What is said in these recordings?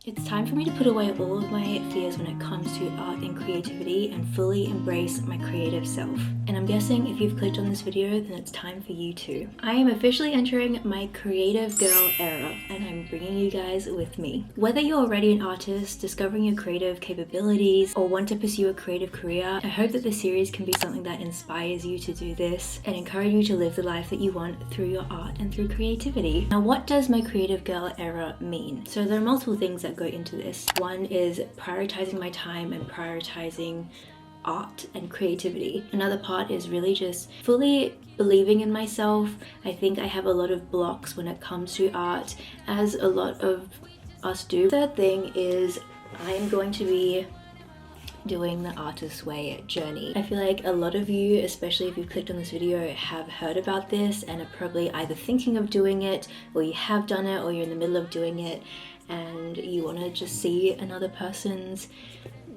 It's time for me to put away all of my fears when it comes to art and creativity and fully embrace my creative self. And I'm guessing if you've clicked on this video, then it's time for you too. I am officially entering my creative girl era, and I'm bringing you guys with me. Whether you're already an artist, discovering your creative capabilities, or want to pursue a creative career, I hope that this series can be something that inspires you to do this and encourage you to live the life that you want through your art and through creativity. Now, what does my creative girl era mean? So there are multiple things that go into this. One is prioritizing my time and prioritizing art and creativity. Another part is really just fully believing in myself. I think I have a lot of blocks when it comes to art, as a lot of us do. Third thing is I'm going to be doing the artist way journey. I feel like a lot of you, especially if you've clicked on this video, have heard about this and are probably either thinking of doing it, or you have done it, or you're in the middle of doing it, and you want to just see another person's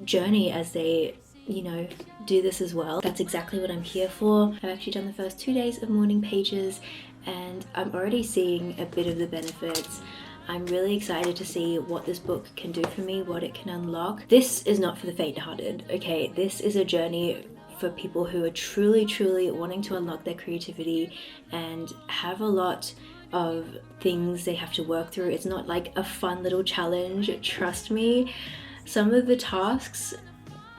journey as they, you know, do this as well. That's exactly what I'm here for. I've actually done the first 2 days of morning pages and I'm already seeing a bit of the benefits. I'm really excited to see what this book can do for me, what it can unlock. This is not for the faint-hearted, okay? This is a journey for people who are truly wanting to unlock their creativity and have a lot of things they have to work through. It's not like a fun little challenge, trust me. Some of the tasks,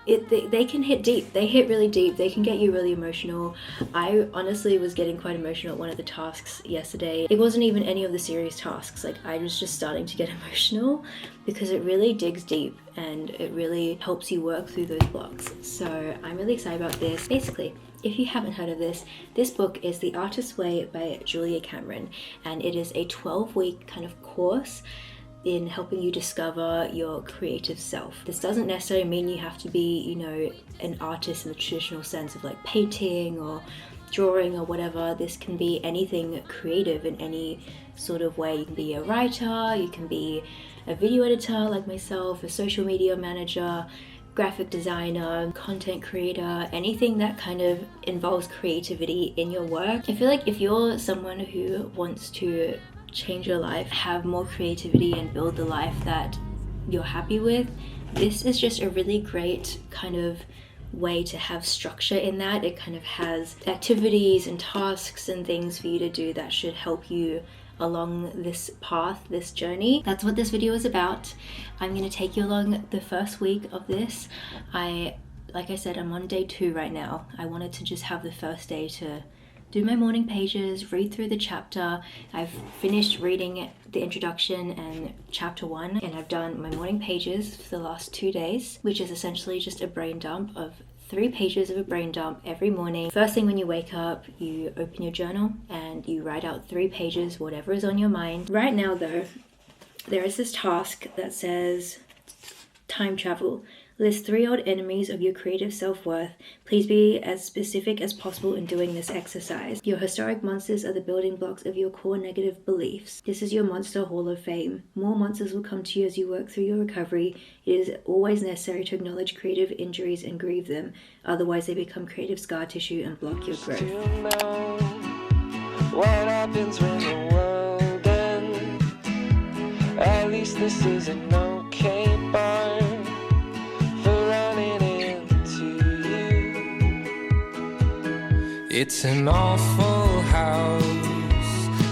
they can hit deep. They hit really deep. They can get you really emotional. I honestly was getting quite emotional at one of the tasks yesterday. It wasn't even any of the serious tasks. Like, I was just starting to get emotional because it really digs deep and it really helps you work through those blocks. So I'm really excited about this. Basically, if you haven't heard of this book is The Artist's Way by Julia Cameron, and it is a 12-week kind of course in helping you discover your creative self. This doesn't necessarily mean you have to be, you know, an artist in the traditional sense of like painting or drawing or whatever. This can be anything creative in any sort of way. You can be a writer, you can be a video editor like myself, a social media manager, graphic designer, content creator, anything that kind of involves creativity in your work. I feel like if you're someone who wants to change your life, have more creativity and build the life that you're happy with, this is just a really great kind of way to have structure in that. It kind of has activities and tasks and things for you to do that should help you along this path, this journey. That's what this video is about. I'm going to take you along the first week of this. Like I said, I'm on day 2 right now. I wanted to just have the first day to do my morning pages, read through the chapter. I've finished reading the introduction and chapter 1, and I've done my morning pages for the last 2 days, which is essentially just a brain dump of 3 pages of a brain dump every morning. First thing when you wake up, you open your journal and you write out 3 pages, whatever is on your mind. Right now though, there is this task that says time travel. List 3 odd enemies of your creative self-worth. Please be as specific as possible in doing this exercise. Your historic monsters are the building blocks of your core negative beliefs. This is your monster hall of fame. More monsters will come to you as you work through your recovery. It is always necessary to acknowledge creative injuries and grieve them. Otherwise, they become creative scar tissue and block your growth. What happens when the world ends? At least this is an okay bar. It's an awful house,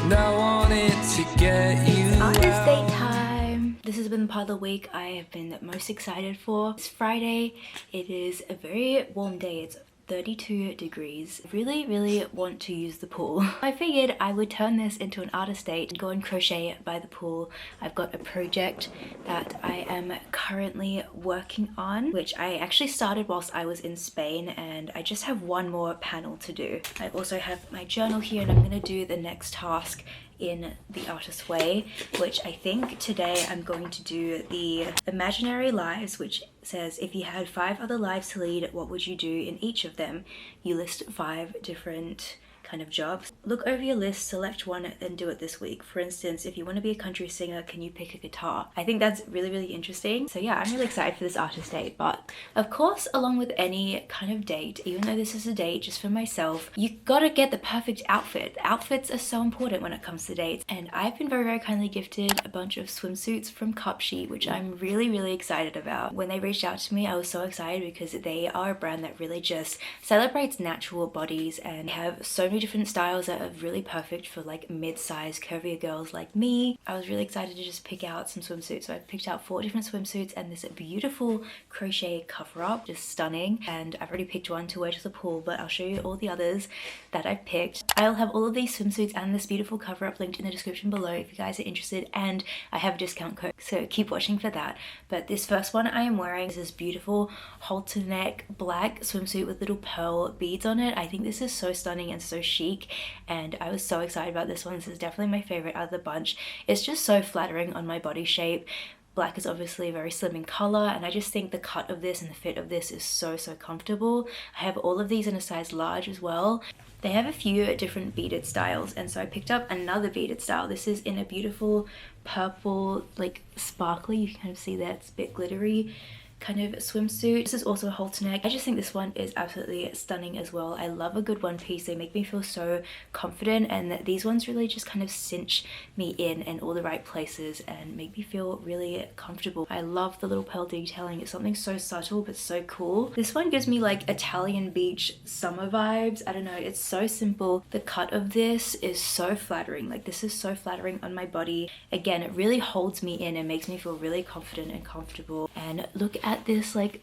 and I wanted to get you out. Artist date time. This has been the part of the week I have been most excited for. It's Friday. It is a very warm day. It's 32 degrees. Really want to use the pool. I figured I would turn this into an artist date, go and crochet by the pool. I've got a project that I am currently working on, which I actually started whilst I was in Spain, and I just have one more panel to do. I also have my journal here, and I'm gonna do the next task in the artist's way, which I think today I'm going to do the imaginary lives, which says if you had 5 other lives to lead, what would you do in each of them? You list 5 different kind of jobs. Look over your list, select one, and do it this week. For instance, if you want to be a country singer, can you pick a guitar? I think that's really, really interesting. So yeah, I'm really excited for this artist date. But of course, along with any kind of date, even though this is a date just for myself, you gotta get the perfect outfit. Outfits are so important when it comes to dates. And I've been very, very kindly gifted a bunch of swimsuits from Cosy, which I'm really, really excited about. When they reached out to me, I was so excited because they are a brand that really just celebrates natural bodies and have so many different styles that are really perfect for like mid-sized curvier girls like me. I was really excited to just pick out some swimsuits. So I picked out 4 different swimsuits and this beautiful crochet cover-up, just stunning. And I've already picked one to wear to the pool, but I'll show you all the others that I've picked. I'll have all of these swimsuits and this beautiful cover-up linked in the description below if you guys are interested, and I have a discount code, so keep watching for that. But this first one I am wearing is this beautiful halter neck black swimsuit with little pearl beads on it. I think this is so stunning and so chic, and I was so excited about this one. This is definitely my favorite out of the bunch. It's just so flattering on my body shape. Black is obviously very slim in color, and I just think the cut of this and the fit of this is so comfortable. I have all of these in a size large as well. They have a few different beaded styles, and so I picked up another beaded style. This is in a beautiful purple, like sparkly, you can kind of see that it's a bit glittery kind of swimsuit. This is also a halter neck. I just think this one is absolutely stunning as well. I love a good one piece. They make me feel so confident, and these ones really just kind of cinch me in all the right places and make me feel really comfortable. I love the little pearl detailing. It's something so subtle but so cool. This one gives me like Italian beach summer vibes. I don't know, it's so simple. The cut of this is so flattering. Like, this is so flattering on my body. Again, it really holds me in and makes me feel really confident and comfortable. And look at this like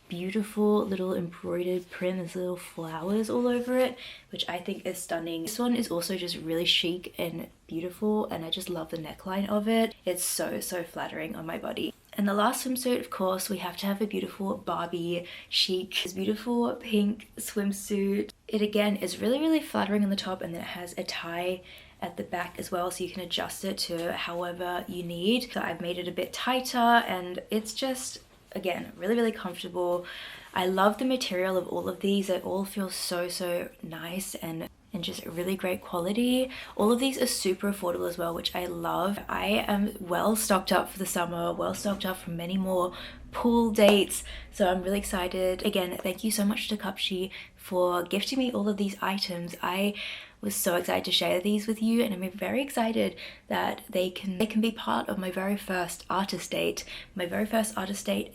beautiful little embroidered print. There's little flowers all over it, which I think is stunning. This one is also just really chic and beautiful, and I just love the neckline of it. It's so flattering on my body. And the last swimsuit, of course, we have to have a beautiful Barbie chic, this beautiful pink swimsuit. It again is really flattering on the top, and then it has a tie at the back as well, so you can adjust it to however you need. So I've made it a bit tighter, and it's just, again, really comfortable. I love the material of all of these. They all feel so nice and just really great quality. All of these are super affordable as well, which I love. I am well stocked up for the summer, well stocked up for many more pool dates, so I'm really excited. Again, thank you so much to Cosy for gifting me all of these items. I was so excited to share these with you, and I'm very excited that they can be part of my very first artist date,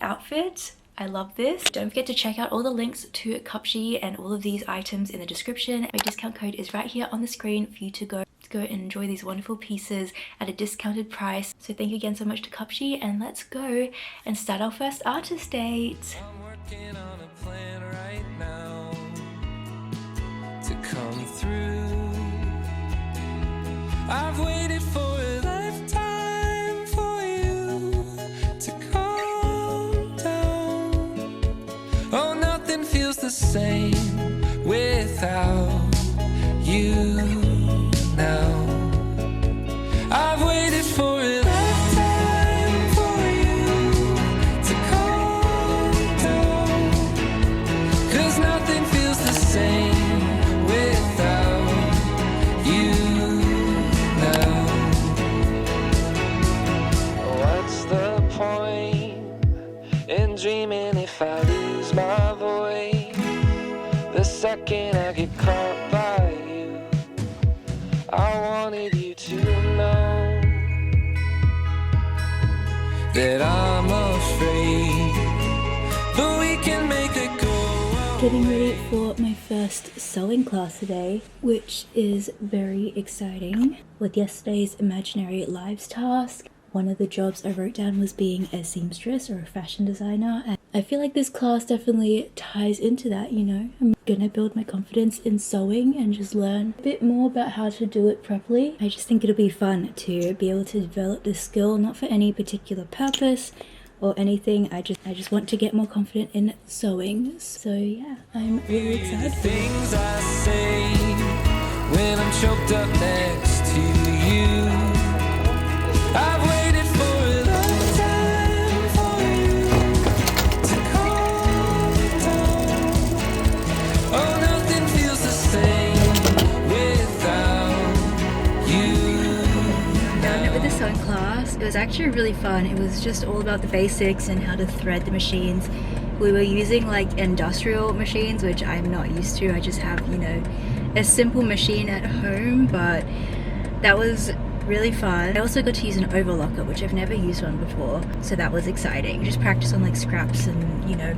outfit. I love this. Don't forget to check out all the links to Cosy and all of these items in the description. My discount code is right here on the screen for you to go and enjoy these wonderful pieces at a discounted price. So thank you again so much to Cosy, and let's go and start our first artist date. I'm working on a plan right now to come through. I've waited for a lifetime for you to calm down. Oh, nothing feels the same without you now. I've waited for a lifetime for you to calm down, 'cause nothing feels the same without you now. What's the point in dreaming if I lose my voice the second I get caught by you? I wanted you to know that I'm afraid, but we can make it go. Getting ready for my first sewing class today, which is very exciting. With yesterday's imaginary lives task, one of the jobs I wrote down was being a seamstress or a fashion designer, and I feel like this class definitely ties into that, you know. I'm gonna build my confidence in sewing and just learn a bit more about how to do it properly. I just think it'll be fun to be able to develop this skill, not for any particular purpose or anything. I just want to get more confident in sewing. So yeah, I'm really excited for this. Things I say when I'm choked up next to you. I've waited for a lifetime for you to calm down. Oh, nothing feels the same actually really fun. It was just all about the basics and how to thread the machines. We were using like industrial machines, which I'm not used to. I just have, you know, a simple machine at home, but that was really fun. I also got to use an overlocker, which I've never used one before, so that was exciting. Just practice on like scraps and, you know,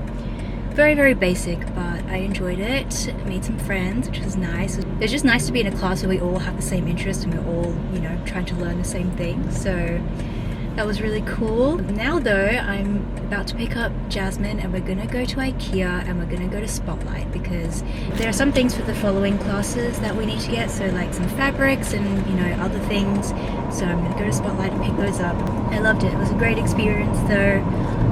very basic, but I enjoyed it. Made some friends, which was nice. It's just nice to be in a class where we all have the same interest and we're all, you know, trying to learn the same thing. So that was really cool. Now though, I'm about to pick up Jasmine and we're gonna go to Ikea and we're gonna go to Spotlight because there are some things for the following classes that we need to get, so like some fabrics and, you know, other things. So I'm gonna go to Spotlight and pick those up. I loved it. It was a great experience though,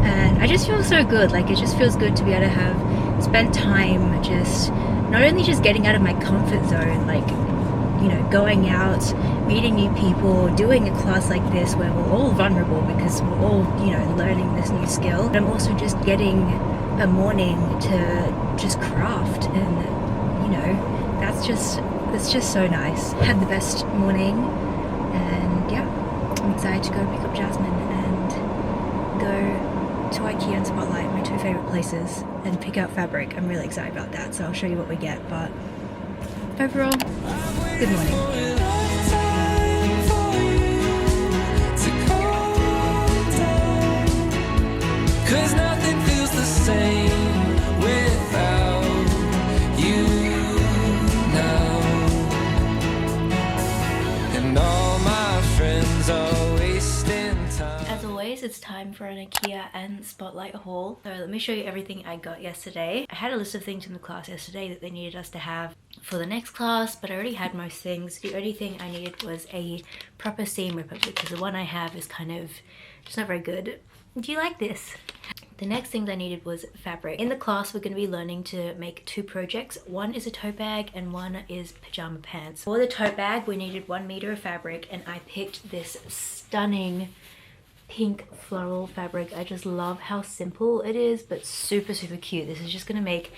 and I just feel so good. Like, it just feels good to be able to have spent time just not only just getting out of my comfort zone, like, you know, going out, meeting new people, doing a class like this where we're all vulnerable because we're all, you know, learning this new skill. But I'm also just getting a morning to just craft, and, you know, it's just so nice. Had the best morning, and yeah, I'm excited to go pick up Jasmine and go to Ikea and Spotlight, my two favorite places, and pick out fabric. I'm really excited about that, so I'll show you what we get. But overall, good morning. Cause nothing feels the same without you now. And all my friends are wasting time. As always, it's time for an Ikea and Spotlight haul. So let me show you everything I got yesterday. I had a list of things in the class yesterday that they needed us to have for the next class, but I already had most things. The only thing I needed was a proper seam ripper because the one I have is kind of just not very good. Do you like this? The next thing I needed was fabric. In the class, we're going to be learning to make two projects. One is a tote bag and one is pajama pants. For the tote bag, we needed 1 meter of fabric, and I picked this stunning pink floral fabric. I just love how simple it is, but super cute. This is just going to make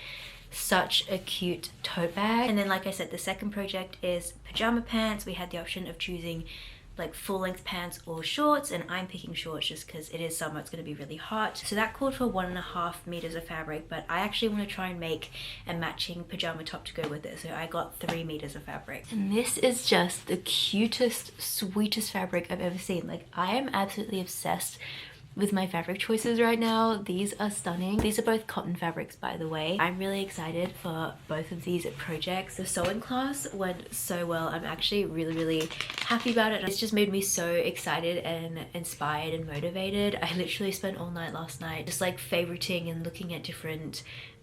such a cute tote bag. And then, like I said, the second project is pajama pants. We had the option of choosing like full-length pants or shorts, and I'm picking shorts just because it is summer, it's going to be really hot. So that called for 1.5 meters of fabric, but I actually want to try and make a matching pajama top to go with it, so I got 3 meters of fabric. And this is just the cutest, sweetest fabric I've ever seen. Like, I am absolutely obsessed with my fabric choices right now. These are stunning. These are both cotton fabrics, by the way. I'm really excited for both of these projects. The sewing class went so well. I'm actually really happy about it. It's just made me so excited and inspired and motivated. I literally spent all night last night just like favoriting and looking at different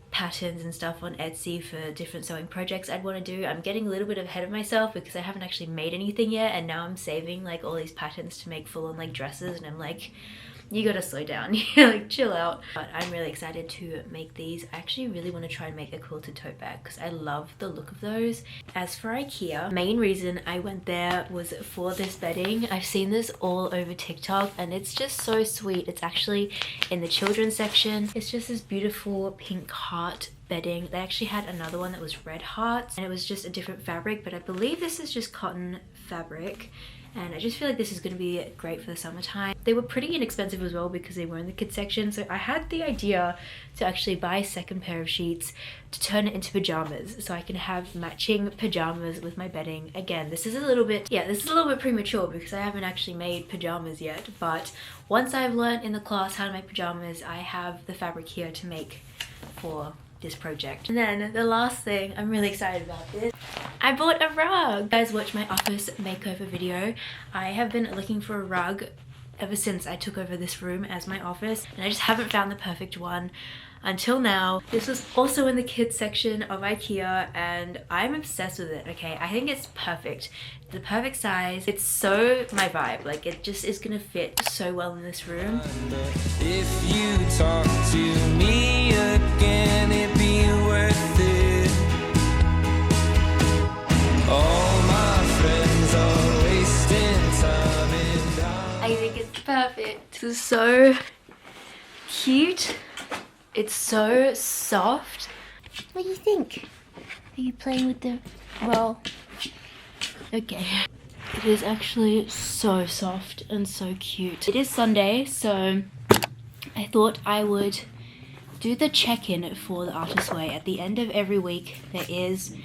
patterns and stuff on Etsy for different sewing projects I'd want to do. I'm getting a little bit ahead of myself because I haven't actually made anything yet, and now I'm saving like all these patterns to make full-on like dresses, and I'm like, you gotta slow down, like chill out. But I'm really excited to make these. I actually really want to try and make a quilted tote bag because I love the look of those. As for Ikea, main reason I went there was for this bedding. I've seen this all over TikTok and it's just so sweet. It's actually in the children's section. It's just this beautiful pink heart bedding. They actually had another one that was red hearts and it was just a different fabric, but I believe this is just cotton fabric. And I just feel like this is going to be great for the summertime. They were pretty inexpensive as well because they were in the kids section. So I had the idea to actually buy a second pair of sheets to turn it into pajamas, so I can have matching pajamas with my bedding. Again, this is a little bit premature because I haven't actually made pajamas yet. But once I've learned in the class how to make pajamas, I have the fabric here to make for this project. And then the last thing, I'm really excited about this. I bought a rug. You guys watched my office makeover video. I have been looking for a rug ever since I took over this room as my office, and I just haven't found the perfect one until now. This was also in the kids section of Ikea and I'm obsessed with it. Okay, I think it's perfect. The perfect size. It's so my vibe. Like, it just is gonna fit so well in this room. If you talk to me again, it'd be worth it. All my friends are wasting time and I think it's perfect. This is so cute. It's so soft. What do you think? Are you playing with the... well... okay. It is actually so soft and so cute. It is Sunday, so I thought I would do the check-in for the Artist Way. At the end of every week, there is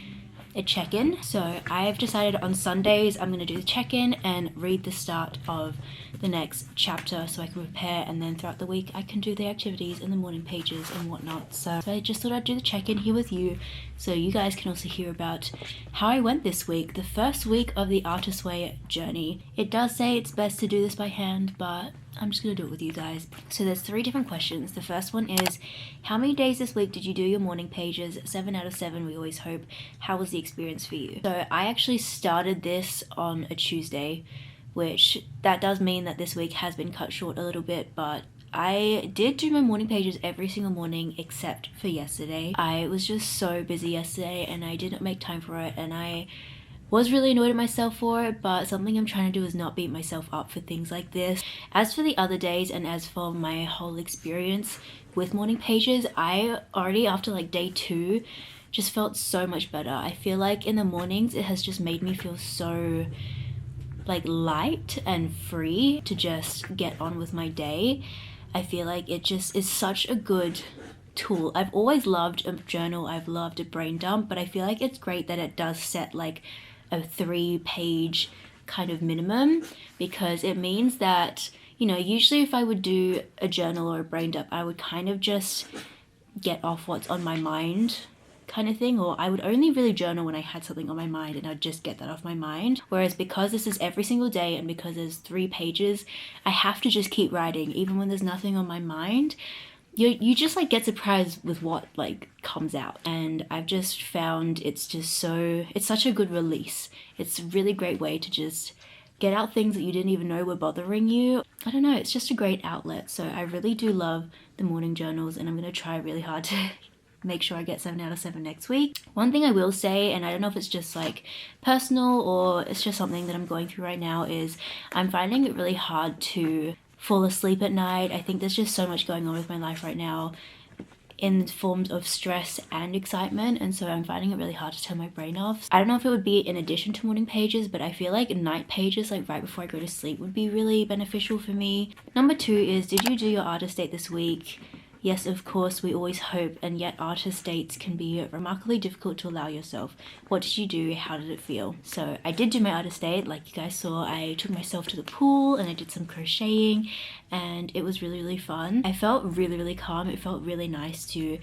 a check-in. So I've decided on Sundays I'm going to do the check-in and read the start of the next chapter so I can prepare, and then throughout the week I can do the activities in the morning pages and whatnot. So I just thought I'd do the check-in here with you so you guys can also hear about how I went this week, the first week of the Artist Way journey. It does say it's best to do this by hand, but I'm just gonna do it with you guys. So there's 3 different questions. The first one is, how many days this week did you do your morning pages? 7 out of 7, we always hope. How was the experience for you? So I actually started this on a Tuesday, which that does mean that this week has been cut short a little bit, but I did do my morning pages every single morning except for yesterday. I was just so busy yesterday and I didn't make time for it, and I was really annoyed at myself for it, but something I'm trying to do is not beat myself up for things like this. As for the other days and as for my whole experience with morning pages, I already after like day 2 just felt so much better. I feel like in the mornings it has just made me feel so like light and free to just get on with my day. I feel like it just is such a good tool. I've always loved a journal, I've loved a brain dump, but I feel like it's great that it does set like a 3-page kind of minimum, because it means that, you know, usually if I would do a journal or a brain dump, I would kind of just get off what's on my mind kind of thing, or I would only really journal when I had something on my mind and I'd just get that off my mind. Whereas because this is every single day and because there's 3 pages, I have to just keep writing even when there's nothing on my mind. You just like get surprised with what like comes out, and I've just found it's such a good release. It's a really great way to just get out things that you didn't even know were bothering you. I don't know, it's just a great outlet. So I really do love the morning journals, and I'm going to try really hard to make sure I get 7 out of 7 next week. One thing I will say, and I don't know if it's just like personal or it's just something that I'm going through right now, is I'm finding it really hard to fall asleep at night. I think there's just so much going on with my life right now in forms of stress and excitement, and so I'm finding it really hard to turn my brain off. I don't know if it would be in addition to morning pages, but I feel like night pages, like right before I go to sleep, would be really beneficial for me. Number 2 is, did you do your artist date this week? Yes, of course, we always hope, and yet artist dates can be remarkably difficult to allow yourself. What did you do? How did it feel? So I did do my artist date. Like you guys saw, I took myself to the pool and I did some crocheting, and it was really, really fun. I felt really, really calm. It felt really nice to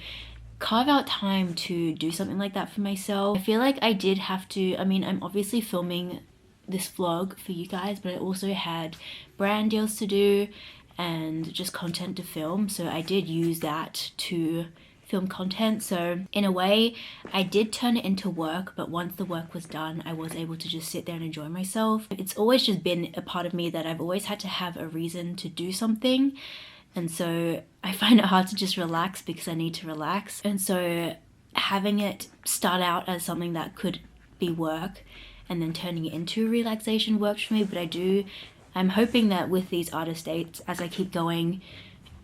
carve out time to do something like that for myself. I feel like I did have to, I mean, I'm obviously filming this vlog for you guys, but I also had brand deals to do and just content to film, so I did use that to film content. So in a way I did turn it into work, but once the work was done I was able to just sit there and enjoy myself. It's always just been a part of me that I've always had to have a reason to do something, and so I find it hard to just relax because I need to relax. And so having it start out as something that could be work and then turning it into relaxation works for me. But I'm hoping that with these artist dates, as I keep going,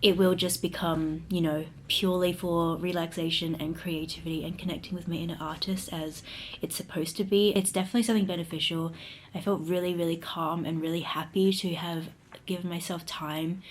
it will just become, you know, purely for relaxation and creativity and connecting with my inner artist as it's supposed to be. It's definitely something beneficial. I felt really, really calm and really happy to have given myself time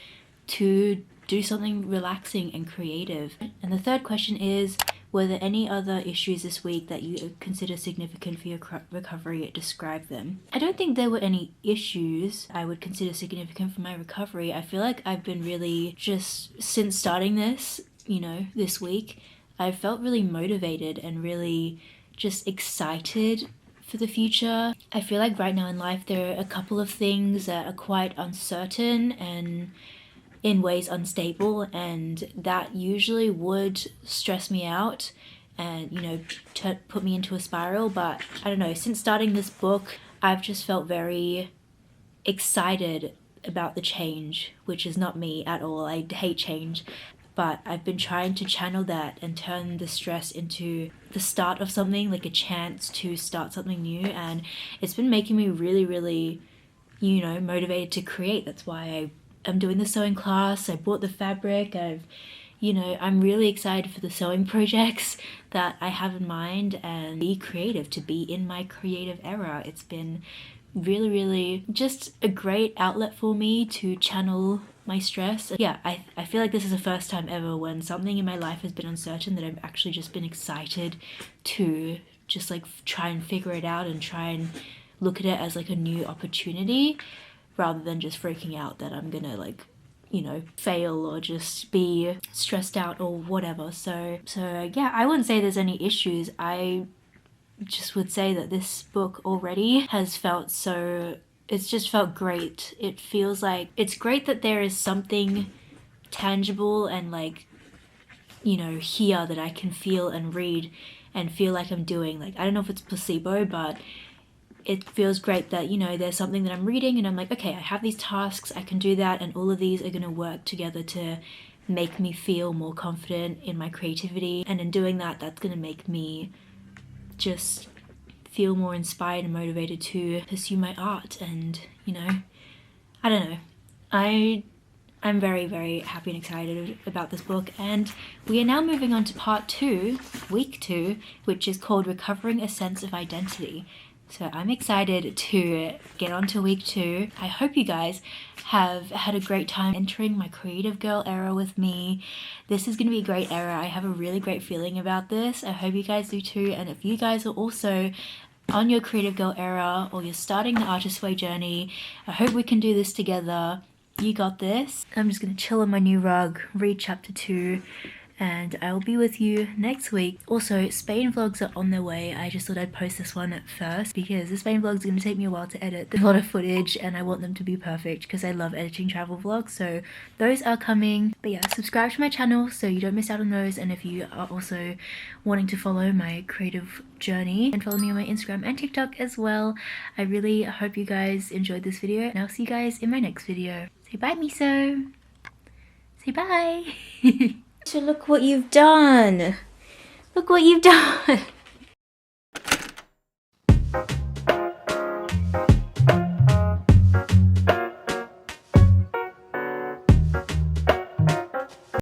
to do something relaxing and creative. And the third question is, were there any other issues this week that you consider significant for your recovery? Describe them. I don't think there were any issues I would consider significant for my recovery. I feel like I've been really, just since starting this, you know, this week, I've felt really motivated and really just excited for the future. I feel like right now in life there are a couple of things that are quite uncertain and in ways unstable, and that usually would stress me out and, you know, put me into a spiral. But I don't know, since starting this book I've just felt very excited about the change, which is not me at all. I hate change, but I've been trying to channel that and turn the stress into the start of something, like a chance to start something new, and it's been making me really, really, you know, motivated to create. That's why I'm doing the sewing class. I bought the fabric. I'm really excited for the sewing projects that I have in mind and be creative, to be in my creative era. It's been really just a great outlet for me to channel my stress. Yeah, I feel like this is the first time ever when something in my life has been uncertain that I've actually just been excited to just like try and figure it out and try and look at it as like a new opportunity, rather than just freaking out that I'm gonna like, you know, fail or just be stressed out or whatever. So yeah, I wouldn't say there's any issues. I just would say that this book already has felt so, it's just felt great. It feels like it's great that there is something tangible and like, you know, here that I can feel and read and feel like I'm doing. Like, I don't know if it's placebo, but it feels great that, you know, there's something that I'm reading and I'm like, okay, I have these tasks, I can do that, and all of these are going to work together to make me feel more confident in my creativity. And in doing that, that's going to make me just feel more inspired and motivated to pursue my art. And, you know, I don't know, I'm very happy and excited about this book. And we are now moving on to part 2, week 2, which is called Recovering a Sense of Identity. So I'm excited to get on to week 2. I hope you guys have had a great time entering my creative girl era with me. This is going to be a great era. I have a really great feeling about this. I hope you guys do too. And if you guys are also on your creative girl era or you're starting the artist way journey, I hope we can do this together. You got this. I'm just going to chill on my new rug, read chapter 2. And I will be with you next week. Also, Spain vlogs are on their way. I just thought I'd post this one first because the Spain vlogs are going to take me a while to edit. There's a lot of footage and I want them to be perfect because I love editing travel vlogs. So those are coming. But yeah, subscribe to my channel so you don't miss out on those. And if you are also wanting to follow my creative journey, and follow me on my Instagram and TikTok as well. I really hope you guys enjoyed this video and I'll see you guys in my next video. Say bye, Miso. Say bye. So look what you've done. Look what you've done.